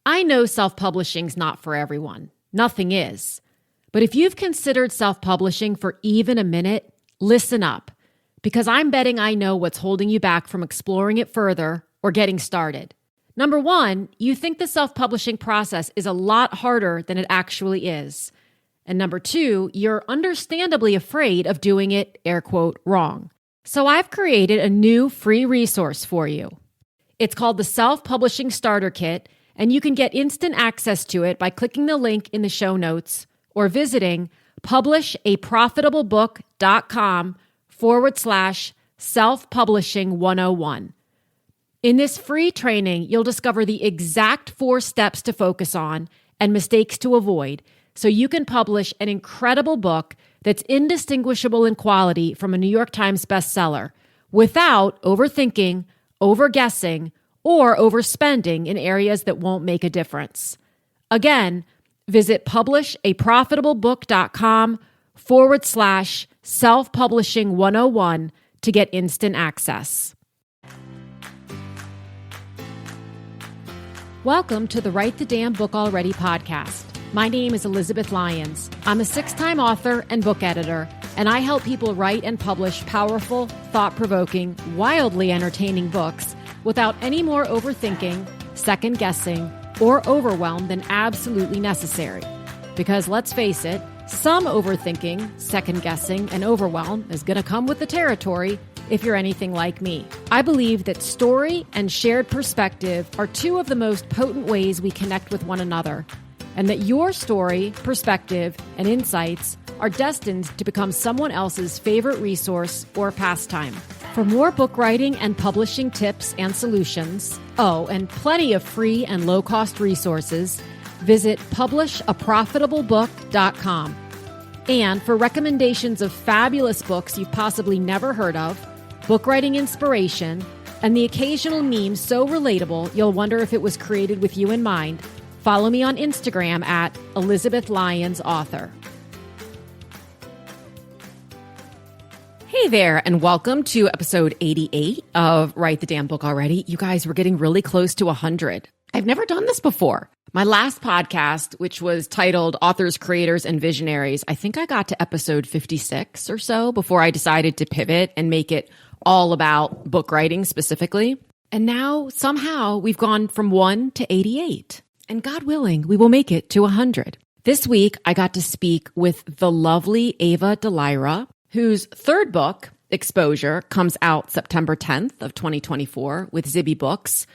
I know self-publishing's not for everyone. Nothing is. But if you've considered self-publishing for even a minute, listen up, because I'm betting I know what's holding you back from exploring it further or getting started. Number one, you think the self-publishing process is a lot harder than it actually is. And number two, you're understandably afraid of doing it, air quote, wrong. So I've created a new free resource for you. It's called the Self-Publishing Starter Kit, and you can get instant access to it by clicking the link in the show notes or visiting publishaprofitablebook.com/self-publishing 101. In this free training, you'll discover the exact 4 steps to focus on and mistakes to avoid so you can publish an incredible book that's indistinguishable in quality from a New York Times bestseller without overthinking, overguessing, or overspending in areas that won't make a difference. Again, visit publishaprofitablebook.com/self-publishing 101 to get instant access. Welcome to the Write the Damn Book Already podcast. My name is Elizabeth Lyons. I'm a 6-time author and book editor, and I help people write and publish powerful, thought-provoking, wildly entertaining books without any more overthinking, second-guessing, or overwhelm than absolutely necessary. Because let's face it, some overthinking, second-guessing, and overwhelm is going to come with the territory if you're anything like me. I believe that story and shared perspective are 2 of the most potent ways we connect with one another, and that your story, perspective, and insights are destined to become someone else's favorite resource or pastime. For more book writing and publishing tips and solutions, and plenty of free and low-cost resources, visit publishaprofitablebook.com. And for recommendations of fabulous books you've possibly never heard of, book writing inspiration, and the occasional meme so relatable you'll wonder if it was created with you in mind, follow me on Instagram at Elizabeth Lyons Author. Hey there, and welcome to episode 88 of Write the Damn Book Already. You guys, we're getting really close to 100. I've never done this before. My last podcast, which was titled Authors, Creators, and Visionaries, I think I got to episode 56 or so before I decided to pivot and make it all about book writing specifically. And now, somehow, we've gone from 1 to 88. And God willing, we will make it to 100. This week, I got to speak with the lovely Ava Dellaira, whose 3rd book, Exposure, comes out September 10th of 2024 with Zibby Books.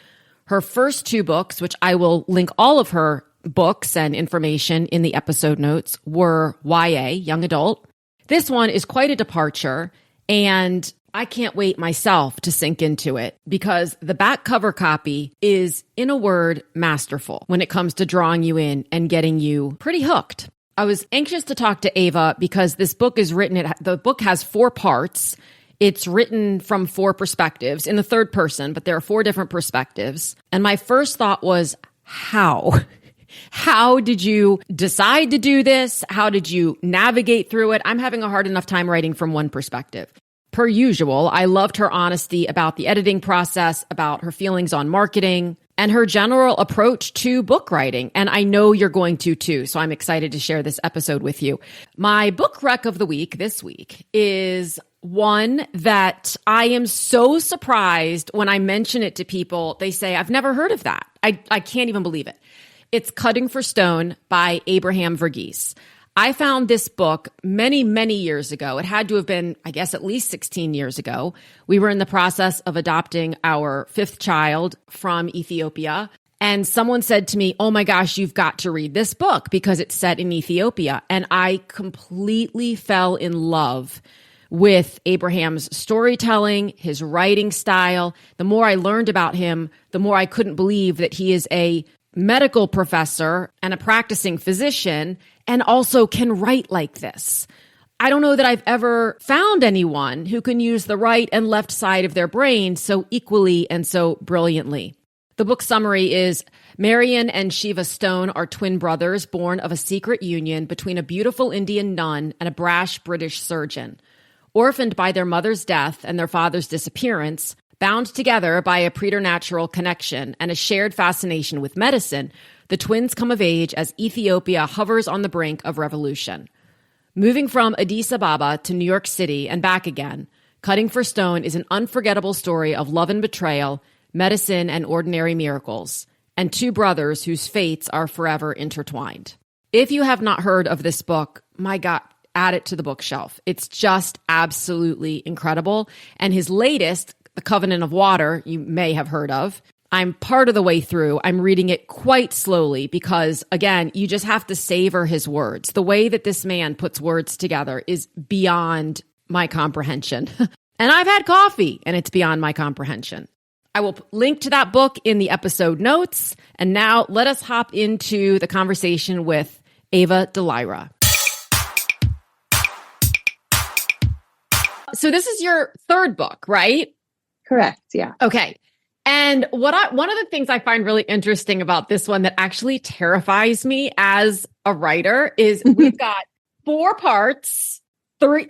Her first 2 books, which I will link all of her books and information in the episode notes, were YA, young adult. This one is quite a departure, and I can't wait myself to sink into it because the back cover copy is, in a word, masterful when it comes to drawing you in and getting you pretty hooked. I was anxious to talk to Ava because this book is written, the book has 4 parts. It's written from 4 perspectives in the 3rd person, but there are 4 different perspectives. And my first thought was, how? How did you decide to do this? How did you navigate through it? I'm having a hard enough time writing from one perspective. Per usual, I loved her honesty about the editing process, about her feelings on marketing, and her general approach to book writing. And I know you're going to too, so I'm excited to share this episode with you. My book rec of the week this week is one that I am so surprised when I mention it to people. They say, I've never heard of that. I can't even believe it. It's Cutting for Stone by Abraham Verghese. I found this book many, many years ago. It had to have been, I guess, at least 16 years ago. We were in the process of adopting our 5th child from Ethiopia. And someone said to me, oh my gosh, you've got to read this book because it's set in Ethiopia. And I completely fell in love with Abraham's storytelling, his writing style. The more I learned about him, the more I couldn't believe that he is a medical professor and a practicing physician and also can write like this. I don't know that I've ever found anyone who can use the right and left side of their brain so equally and so brilliantly. The book summary is Marion and Shiva Stone are twin brothers born of a secret union between a beautiful Indian nun and a brash British surgeon. Orphaned by their mother's death and their father's disappearance, Bound together by a preternatural connection and a shared fascination with medicine, the twins come of age as Ethiopia hovers on the brink of revolution. Moving from Addis Ababa to New York City and back again, Cutting for Stone is an unforgettable story of love and betrayal, medicine and ordinary miracles, and two brothers whose fates are forever intertwined. If you have not heard of this book, my God, add it to the bookshelf. It's just absolutely incredible. And his latest, The Covenant of Water, you may have heard of. I'm part of the way through. I'm reading it quite slowly because, again, you just have to savor his words. The way that this man puts words together is beyond my comprehension. And I've had coffee, and it's beyond my comprehension. I will link to that book in the episode notes. And now let us hop into the conversation with Ava Dellaira. So this is your third book, right? Correct. Yeah. Okay. And one of the things I find really interesting about this one that actually terrifies me as a writer is we've got 4 parts,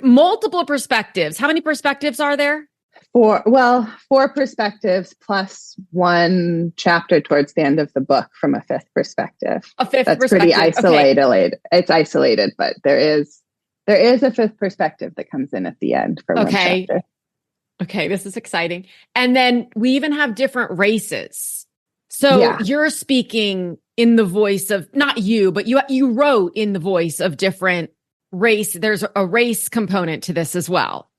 multiple perspectives. How many perspectives are there? 4 perspectives plus 1 chapter towards the end of the book from a 5th perspective. A 5th That's perspective. pretty isolated. Okay. It's isolated, but there is a 5th perspective that comes in at the end for 1 chapter. Okay, this is exciting. And then we even have different races. So you're speaking in the voice of, not you, but you wrote in the voice of different race. There's a race component to this as well.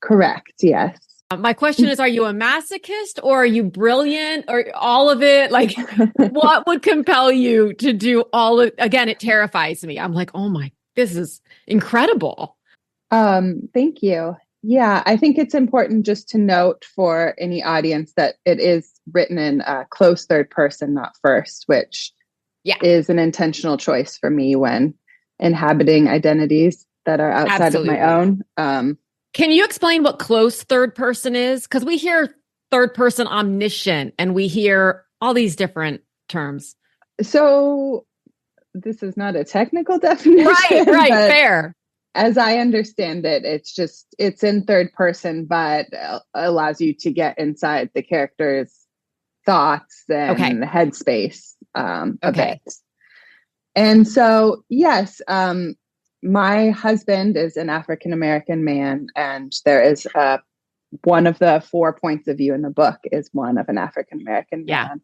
Correct. Yes. My question is, are you a masochist or are you brilliant or all of it? Like, what would compel you to do all of, again, it terrifies me. I'm like, oh my, this is incredible. Thank you. Yeah, I think it's important just to note for any audience that it is written in close third person, not first, which is an intentional choice for me when inhabiting identities that are outside of my own. Can you explain what close third person is? Because we hear third person omniscient and we hear all these different terms. So this is not a technical definition. Right, fair. As I understand it, it's in third person, but allows you to get inside the character's thoughts and headspace a bit. And so, yes, my husband is an African-American man, and there is one of the 4 points of view in the book is one of an African-American man.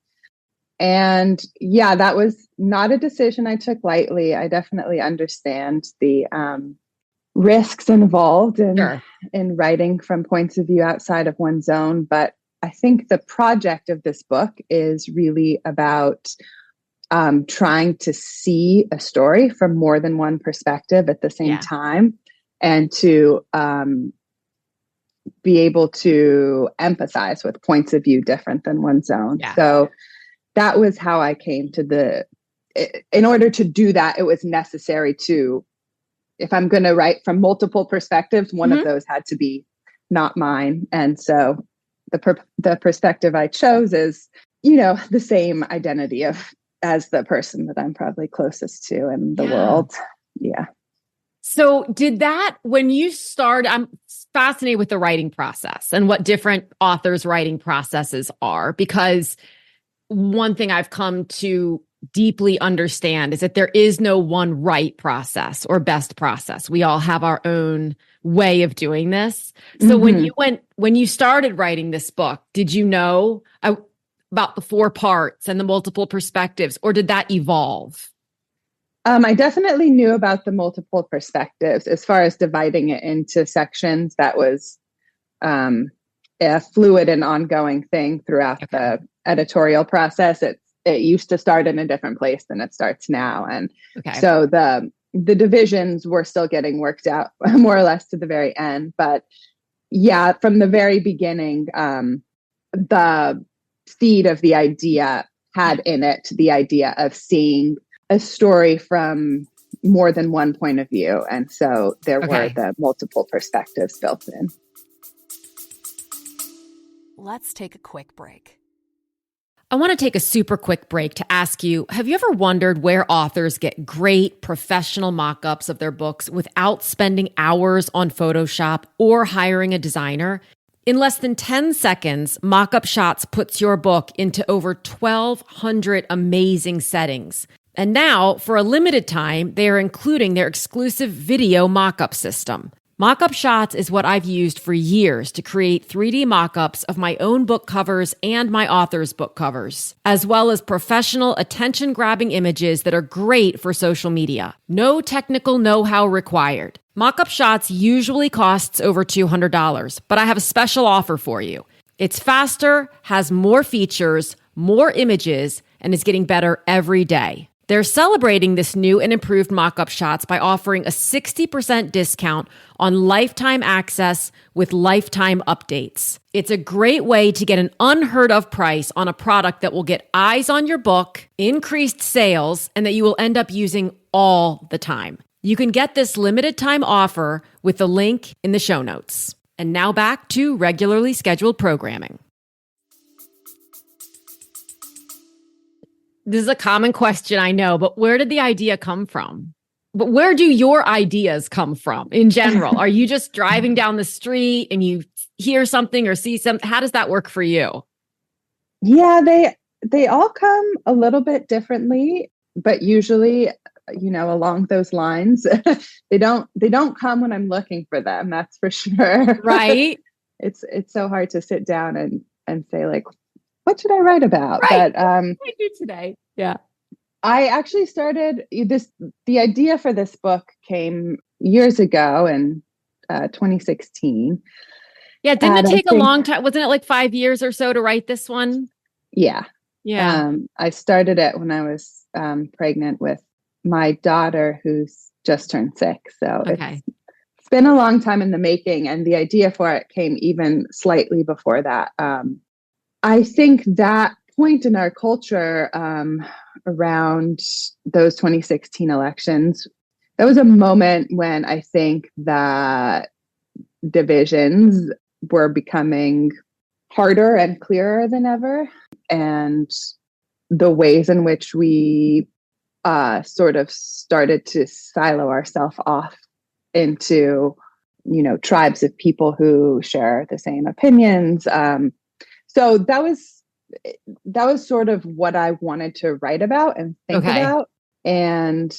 And that was not a decision I took lightly. I definitely understand the risks involved in writing from points of view outside of one's own. But I think the project of this book is really about trying to see a story from more than one perspective at the same time, and to be able to empathize with points of view different than one's own. Yeah. So that was how I came to in order to do that, it was necessary to, if I'm going to write from multiple perspectives, one of those had to be not mine. And so the perspective I chose is, the same identity as the person that I'm probably closest to in the world. Yeah. So did that, when you started, I'm fascinated with the writing process and what different authors' writing processes are, because one thing I've come to deeply understand is that there is no one right process or best process. We all have our own way of doing this. So when you started writing this book, did you know about the 4 parts and the multiple perspectives, or did that evolve? I definitely knew about the multiple perspectives. As far as dividing it into sections, that was a fluid and ongoing thing throughout the editorial process. It used to start in a different place than it starts now. And so the divisions were still getting worked out more or less to the very end. But from the very beginning, the seed of the idea had in it the idea of seeing a story from more than one point of view. And so there were the multiple perspectives built in. Let's take a quick break. I want to take a super quick break to ask you, have you ever wondered where authors get great professional mock-ups of their books without spending hours on Photoshop or hiring a designer? In less than 10 seconds, Mockup Shots puts your book into over 1,200 amazing settings. And now, for a limited time, they are including their exclusive video mockup system. Mockup Shots is what I've used for years to create 3D mockups of my own book covers and my author's book covers, as well as professional attention-grabbing images that are great for social media. No technical know-how required. Mockup Shots usually costs over $200, but I have a special offer for you. It's faster, has more features, more images, and is getting better every day. They're celebrating this new and improved Mockup Shots by offering a 60% discount on lifetime access with lifetime updates. It's a great way to get an unheard of price on a product that will get eyes on your book, increased sales, and that you will end up using all the time. You can get this limited time offer with the link in the show notes. And now back to regularly scheduled programming. This is a common question, I know, but where did the idea come from? But where do your ideas come from in general? Are you just driving down the street and you hear something or see something? How does that work for you? Yeah, they all come a little bit differently, but usually, along those lines. they don't come when I'm looking for them, that's for sure. Right. It's so hard to sit down and say, like, what should I write about? Right. But what do I do today? Yeah. I actually started the idea for this book came years ago in 2016. Yeah. Didn't it take a long time? Wasn't it like 5 years or so to write this one? Yeah. Yeah. I started it when I was pregnant with my daughter, who's just turned 6. So it's been a long time in the making. And the idea for it came even slightly before that. I think that point in our culture around those 2016 elections, that was a moment when I think that divisions were becoming harder and clearer than ever. And the ways in which we sort of started to silo ourselves off into, tribes of people who share the same opinions. So that was sort of what I wanted to write about and think about. And,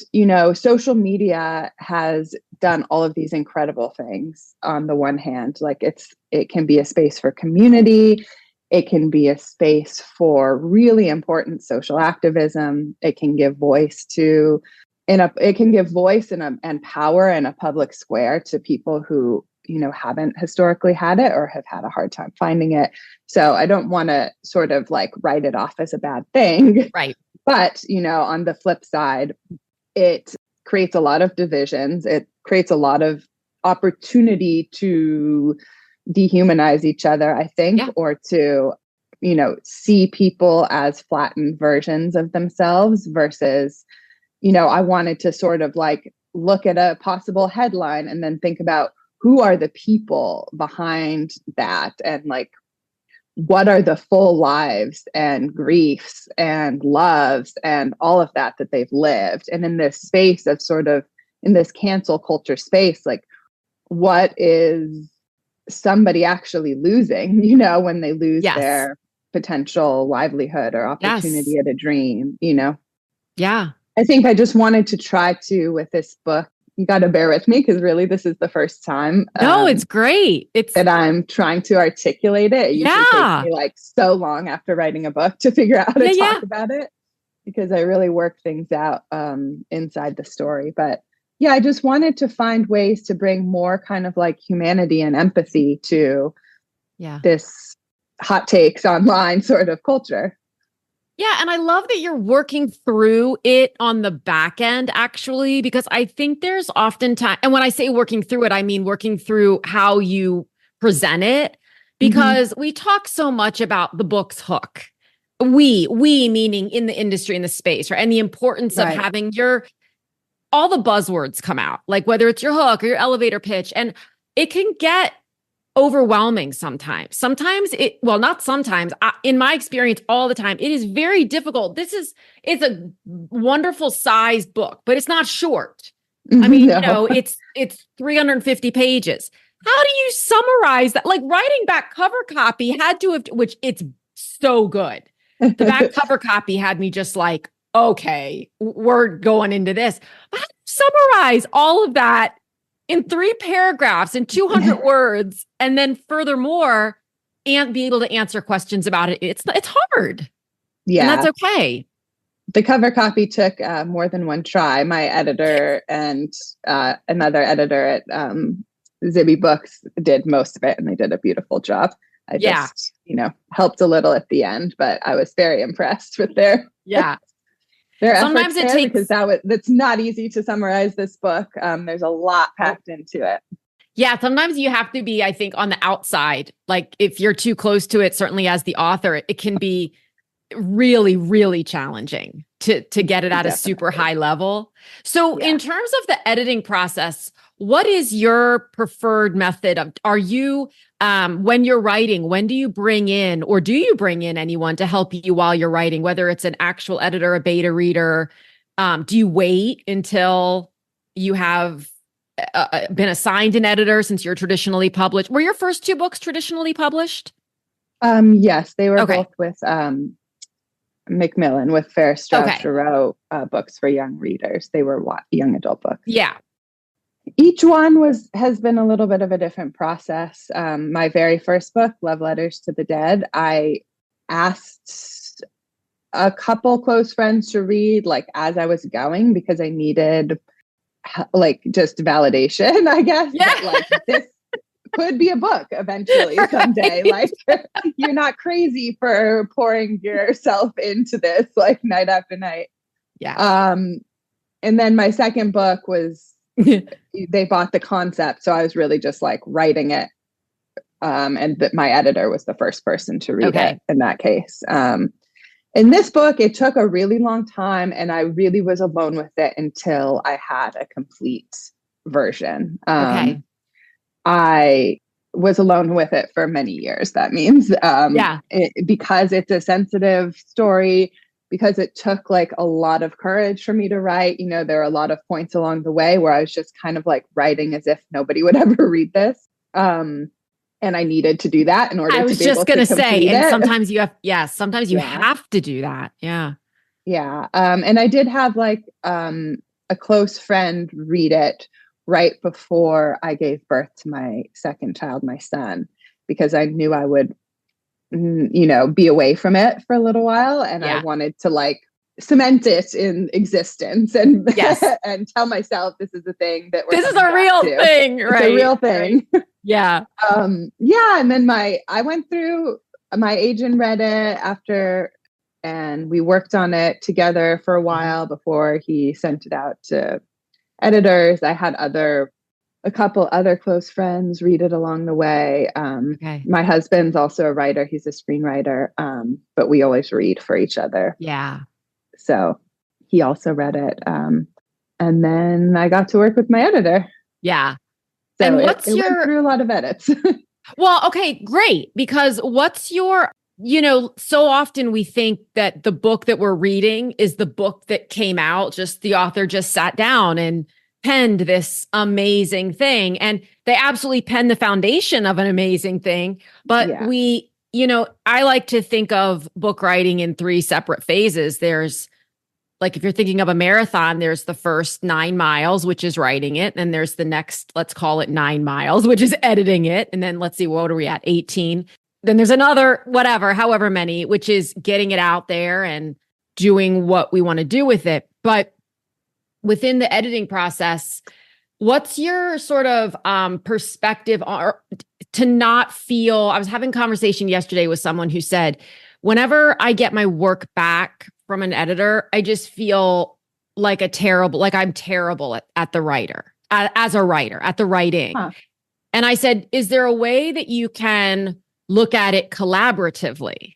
social media has done all of these incredible things. On the one hand, like it can be a space for community. It can be a space for really important social activism. It can give voice and power in a public square to people who, haven't historically had it or have had a hard time finding it. So I don't want to sort of like write it off as a bad thing. Right. But, on the flip side, it creates a lot of divisions. It creates a lot of opportunity to dehumanize each other, I think, or to, see people as flattened versions of themselves versus, I wanted to sort of like look at a possible headline and then think about who are the people behind that and like what are the full lives and griefs and loves and all of that they've lived. And in this space of sort of in this cancel culture space, like what is somebody actually losing, when they lose their potential livelihood or opportunity at a dream, Yeah. I think I just wanted to try to, with this book, you got to bear with me because really this is the first time. No, it's great. It's that I'm trying to articulate it. It usually takes me like so long after writing a book to figure out how to talk about it because I really work things out inside the story. But yeah, I just wanted to find ways to bring more kind of like humanity and empathy to this hot takes online sort of culture. Yeah. And I love that you're working through it on the back end, actually, because I think there's often time. And when I say working through it, I mean working through how you present it, because we talk so much about the book's hook. We meaning in the industry, in the space, right? And the importance of having all the buzzwords come out, like whether it's your hook or your elevator pitch. And it can get overwhelming sometimes. Not sometimes. In my experience, all the time, it is very difficult. It's a wonderful sized book, but it's not short. I mean, it's 350 pages. How do you summarize that? Like writing back cover copy had to have, which it's so good. The back cover copy had me just like, okay, we're going into this. But how do you summarize all of that in 3 paragraphs in 200 words, and then furthermore, and be able to answer questions about it? It's hard. Yeah. And that's okay. The cover copy took more than one try. My editor and another editor at Zibby Books did most of it, and they did a beautiful job. I just, helped a little at the end, but I was very impressed with their Sometimes it takes, because that's not easy to summarize this book. There's a lot packed into it. Yeah, sometimes you have to be, I think, on the outside. Like if you're too close to it, certainly as the author, it can be really, really challenging to get it at a super high level. So in terms of the editing process, what is your preferred method of, are you, when you're writing, when do you bring in, or do you bring in anyone to help you while you're writing, whether it's an actual editor, a beta reader? Do you wait until you have been assigned an editor since you're traditionally published? Were your first 2 books traditionally published? Yes, they were both with Macmillan, with Ferris Strauss-Giroux books for young readers. They were young adult books. Yeah. Each one has been a little bit of a different process. My very first book, Love Letters to the Dead, I asked a couple close friends to read like as I was going, because I needed like just validation, I guess. Yeah. That, like, this could be a book eventually someday. Like, you're not crazy for pouring yourself into this like night after night. Yeah. And then my second book was, they bought the concept, so I was really just like writing it. And my editor was the first person to read it in that case. In this book, it took a really long time, and I really was alone with it until I had a complete version. I was alone with it for many years. That means, because it's a sensitive story, because it took like a lot of courage for me to write. There are a lot of points along the way where I was just kind of like writing as if nobody would ever read this. And I needed to do that in order to be able to complete it. I was just going to say, and sometimes you have to do that. Yeah. Yeah. And I did have like a close friend read it right before I gave birth to my second child, my son, because I knew I would, be away from it for a little while. And I wanted to like cement it in existence and and tell myself this is a thing that this is a real thing, right? It's a real thing. Right. Yeah. And then I went through, my agent read it after, and we worked on it together for a while before he sent it out to editors. I had a couple other close friends read it along the way. My husband's also a writer. He's a screenwriter. But we always read for each other. Yeah. So he also read it. And then I got to work with my editor. Yeah. So and went through a lot of edits. Well, okay, great. Because what's your, so often we think that the book that we're reading is the book that came out, just the author just sat down and penned this amazing thing. And they absolutely penned the foundation of an amazing thing. But I like to think of book writing in 3 separate phases. There's, like, if you're thinking of a marathon, there's the first 9 miles, which is writing it. And there's the next, let's call it 9 miles, which is editing it. And then let's see, what are we at? 18. Then there's another, however many, which is getting it out there and doing what we want to do with it. But within the editing process, what's your sort of perspective to not feel, I was having a conversation yesterday with someone who said, whenever I get my work back from an editor, I just feel like I'm terrible at the writer, as a writer, at the writing. Huh. And I said, is there a way that you can look at it collaboratively?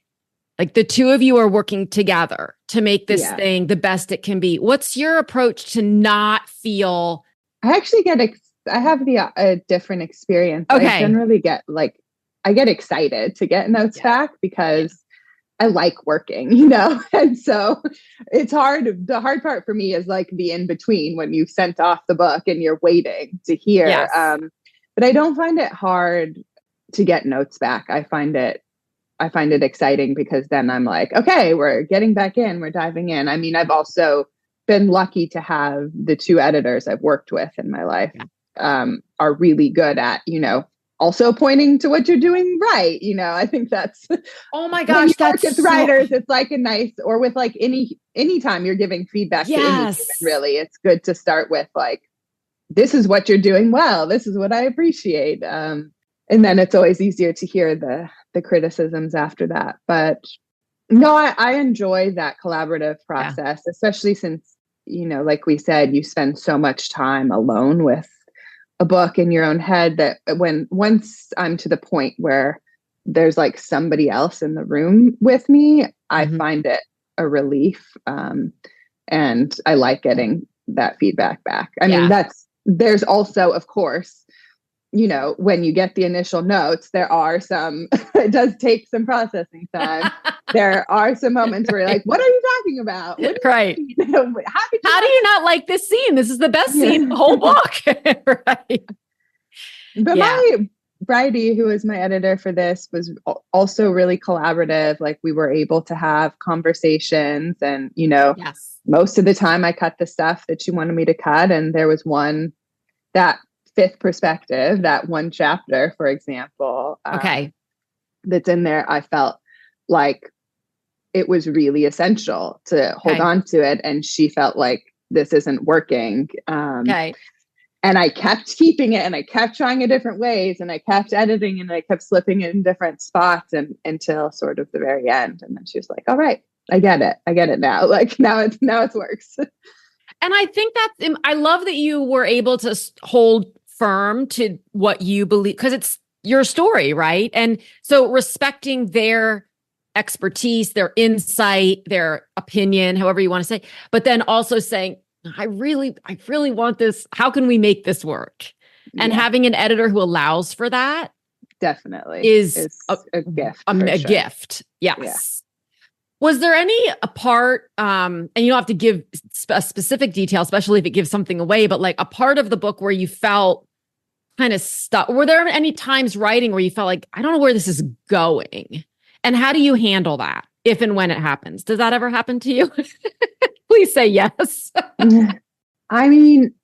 Like the two of you are working together to make this thing the best it can be. What's your approach to not feel? I actually I have a different experience. Okay. I generally I get excited to get notes back because I like working, and so it's hard. The hard part for me is like the in between when you've sent off the book and you're waiting to hear. But I don't find it hard to get notes back. I find it exciting because then I'm like, okay, we're getting back in, we're diving in. I mean, I've also been lucky to have the two editors I've worked with in my life are really good at, also pointing to what you're doing right. I think that's, oh my gosh, that's with writers. It's like a nice, or with like anytime you're giving feedback to any human, really, it's good to start with like, this is what you're doing well. This is what I appreciate. And then it's always easier to hear the criticisms after that. But no, I enjoy that collaborative process, especially since, like we said, you spend so much time alone with a book in your own head that once I'm to the point where there's like somebody else in the room with me, I find it a relief. And I like getting that feedback back. I mean, there's also, of course, when you get the initial notes, there are some, it does take some processing time. There are some moments where you're like, what are you talking about? Right. How do you not like this scene? This is the best scene in the whole book. Right. But my Bridie, who was my editor for this, was also really collaborative. Like we were able to have conversations and, most of the time I cut the stuff that she wanted me to cut. And there was that fifth perspective, that one chapter, for example, that's in there. I felt like it was really essential to hold on to it. And she felt like this isn't working. And I kept keeping it and I kept trying it different ways and I kept editing and I kept slipping it in different spots until sort of the very end. And then she was like, all right, I get it now. Like now it works. And I think I love that you were able to hold firm to what you believe, because it's your story, right? And so respecting their expertise, their insight, their opinion, however you want to say, but then also saying, I really want this. How can we make this work? And having an editor who allows for that definitely is a gift. A gift. Yes. Yeah. Was there any part, and you don't have to give a specific detail, especially if it gives something away, but like a part of the book where you felt kind of stuck? Were there any times writing where you felt like, I don't know where this is going? And how do you handle that if and when it happens? Does that ever happen to you? Please say yes. I mean,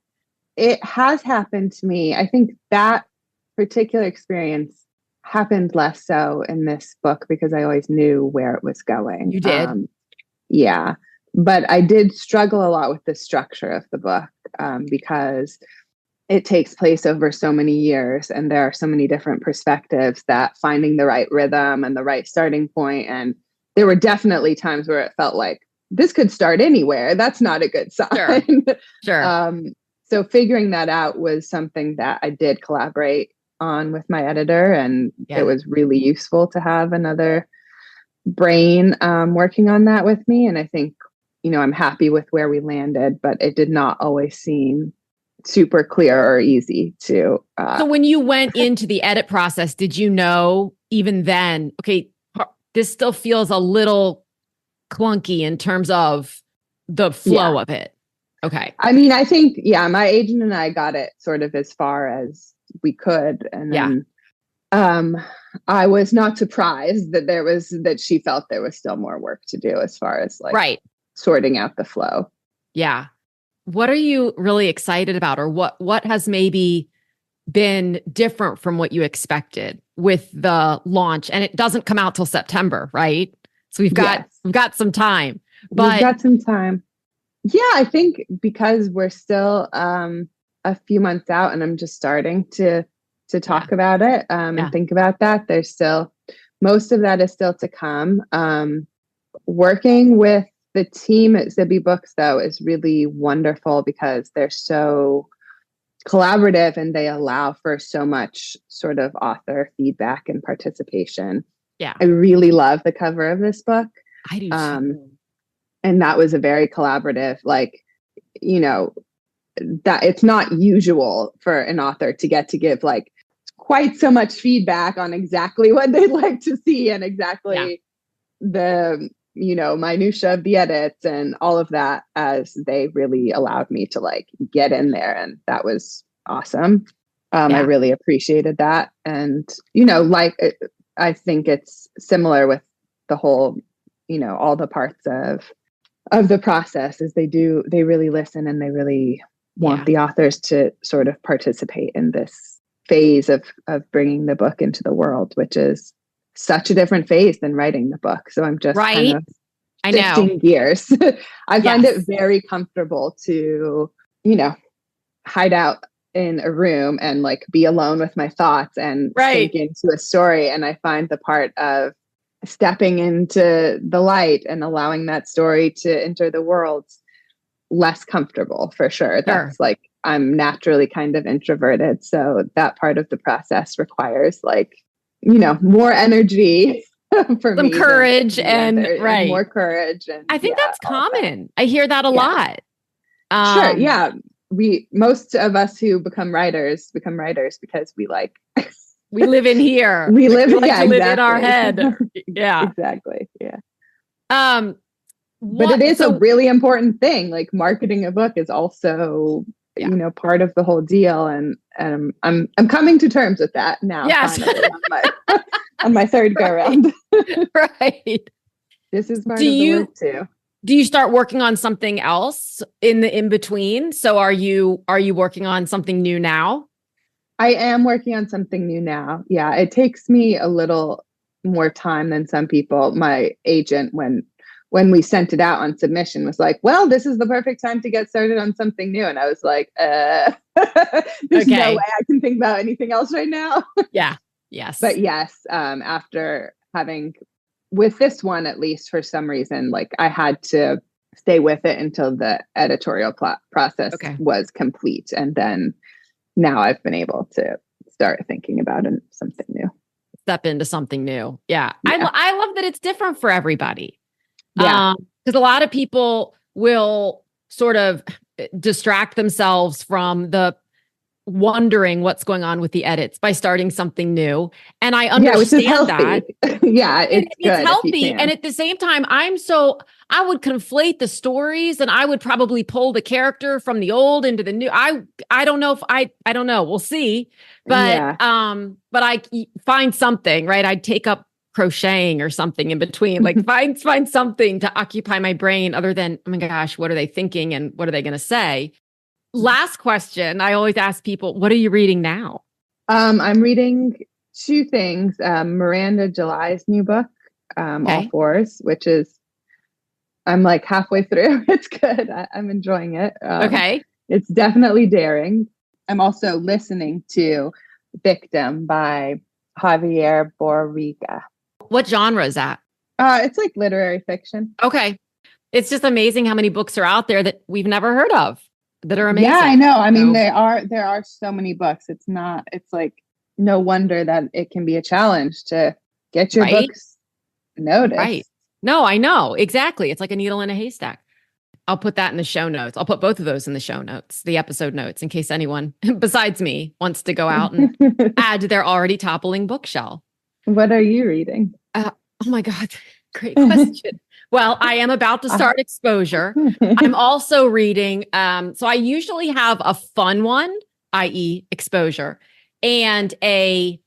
it has happened to me. I think that particular experience happened less so in this book because I always knew where it was going. You did? Yeah. But I did struggle a lot with the structure of the book because it takes place over so many years and there are so many different perspectives that finding the right rhythm and the right starting point. And there were definitely times where it felt like this could start anywhere. That's not a good sign. Sure. So figuring that out was something that I did collaborate on with my editor, and it was really useful to have another brain working on that with me. And I think, I'm happy with where we landed, but it did not always seem super clear or easy to. So when you went into the edit process, did you know even then, okay, this still feels a little clunky in terms of the flow of it? Okay. I mean, I think, my agent and I got it sort of as far as we could. And then I was not surprised that she felt there was still more work to do as far as like sorting out the flow. Yeah. What are you really excited about, or what has maybe been different from what you expected with the launch? And it doesn't come out till September, right? So we've got some time. But we've got some time. Yeah, I think because we're still a few months out and I'm just starting to talk about it and think about that. There's still, most of that is still to come. Working with the team at Zibby Books, though, is really wonderful because they're so collaborative and they allow for so much sort of author feedback and participation. Yeah. I really love the cover of this book. I do too. And that was a very collaborative, that it's not usual for an author to get to give like quite so much feedback on exactly what they'd like to see and exactly the, minutia of the edits and all of that, as they really allowed me to like get in there. And that was awesome. I really appreciated that. And, I think it's similar with the whole, all the parts of the process is they really listen and they really want the authors to sort of participate in this phase of bringing the book into the world, which is such a different phase than writing the book. So I'm just kind of shifting gears. I find it very comfortable to, hide out in a room and like be alone with my thoughts and sink into a story. And I find the part of stepping into the light and allowing that story to enter the world less comfortable for sure. That's like, I'm naturally kind of introverted. So that part of the process requires like, more energy for some me. Courage and more courage. And I think that's common. I hear that a lot. Sure. Yeah. Most of us who become writers because we like, we live in here. We live, live in our head. Yeah, exactly. Yeah. But it is a really important thing. Like marketing a book is also, part of the whole deal. And I'm coming to terms with that now. Yes. Finally, on my third go round. Right. This is part of the work too. Do you start working on something else in between? So are you working on something new now? I am working on something new now. Yeah, it takes me a little more time than some people. My agent, when we sent it out on submission, was like, well, this is the perfect time to get started on something new. And I was like, there's no way I can think about anything else right now. Yeah. Yes. But yes, after having, with this one, at least for some reason, like I had to stay with it until the editorial process was complete. And then now I've been able to start thinking about something new. Step into something new. Yeah. I love that it's different for everybody. Yeah. Because a lot of people will sort of distract themselves from the wondering what's going on with the edits by starting something new. And I understand that. Yeah, it's good healthy. And at the same time, I would conflate the stories and I would probably pull the character from the old into the new. I don't know I don't know. We'll see. But I find something, right? I'd take up crocheting or something in between, like find something to occupy my brain other than, oh my gosh, what are they thinking and what are they going to say? Last question. I always ask people, what are you reading now? I'm reading two things. Miranda July's new book, All Fours, which is, I'm like halfway through. It's good. I'm enjoying it. It's definitely daring. I'm also listening to Victim by Javier Borrega. What genre is that? It's like literary fiction. Okay. It's just amazing how many books are out there that we've never heard of that are amazing. Yeah, I know. I mean, there are so many books. It's like no wonder that it can be a challenge to get your books noticed. Right. No, I know. Exactly. It's like a needle in a haystack. I'll put that in the show notes. I'll put both of those in the show notes, the episode notes, in case anyone besides me wants to go out and add to their already toppling bookshelf. What are you reading? Oh my God. Great question. Well, I am about to start Exposure. I'm also reading. So I usually have a fun one, i.e. Exposure, and a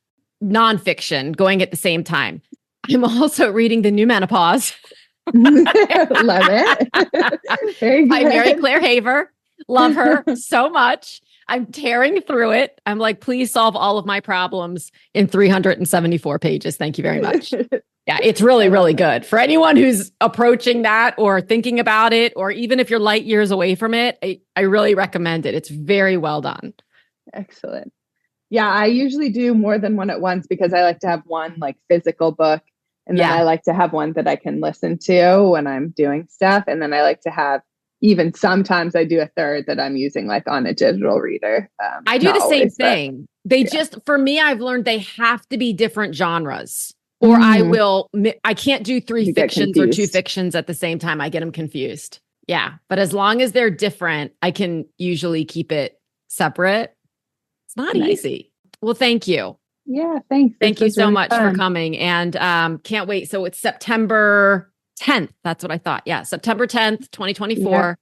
nonfiction going at the same time. I'm also reading The New Menopause. Love it. Very good. By Mary Claire Haver. Love her so much. I'm tearing through it. I'm like, please solve all of my problems in 374 pages. Thank you very much. Yeah, it's really, really good. For anyone who's approaching that or thinking about it, or even if you're light years away from it, I really recommend it. It's very well done. Excellent. Yeah, I usually do more than one at once because I like to have one like physical book. And then I like to have one that I can listen to when I'm doing stuff. And then I like to have, even sometimes I do a third that I'm using like on a digital reader. I do the same thing. For me, I've learned they have to be different genres. Or I can't do three fictions or two fictions at the same time. I get them confused. Yeah. But as long as they're different, I can usually keep it separate. It's not easy. Well, thank you. Yeah, thanks. Thank you so much for coming. And can't wait. So it's September 10th. That's what I thought. Yeah. September 10th, 2024. Yeah.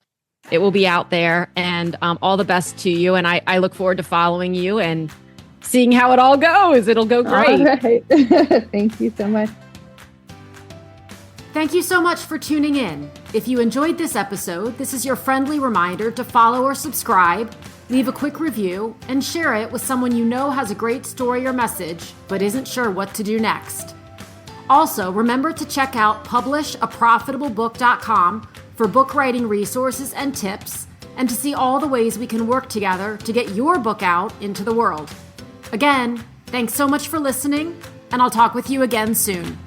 It will be out there. And all the best to you. And I look forward to following you and seeing how it all goes. It'll go great. All right. Thank you so much. Thank you so much for tuning in. If you enjoyed this episode, this is your friendly reminder to follow or subscribe, leave a quick review, and share it with someone you know has a great story or message, but isn't sure what to do next. Also, remember to check out publishaprofitablebook.com for book writing resources and tips, and to see all the ways we can work together to get your book out into the world. Again, thanks so much for listening, and I'll talk with you again soon.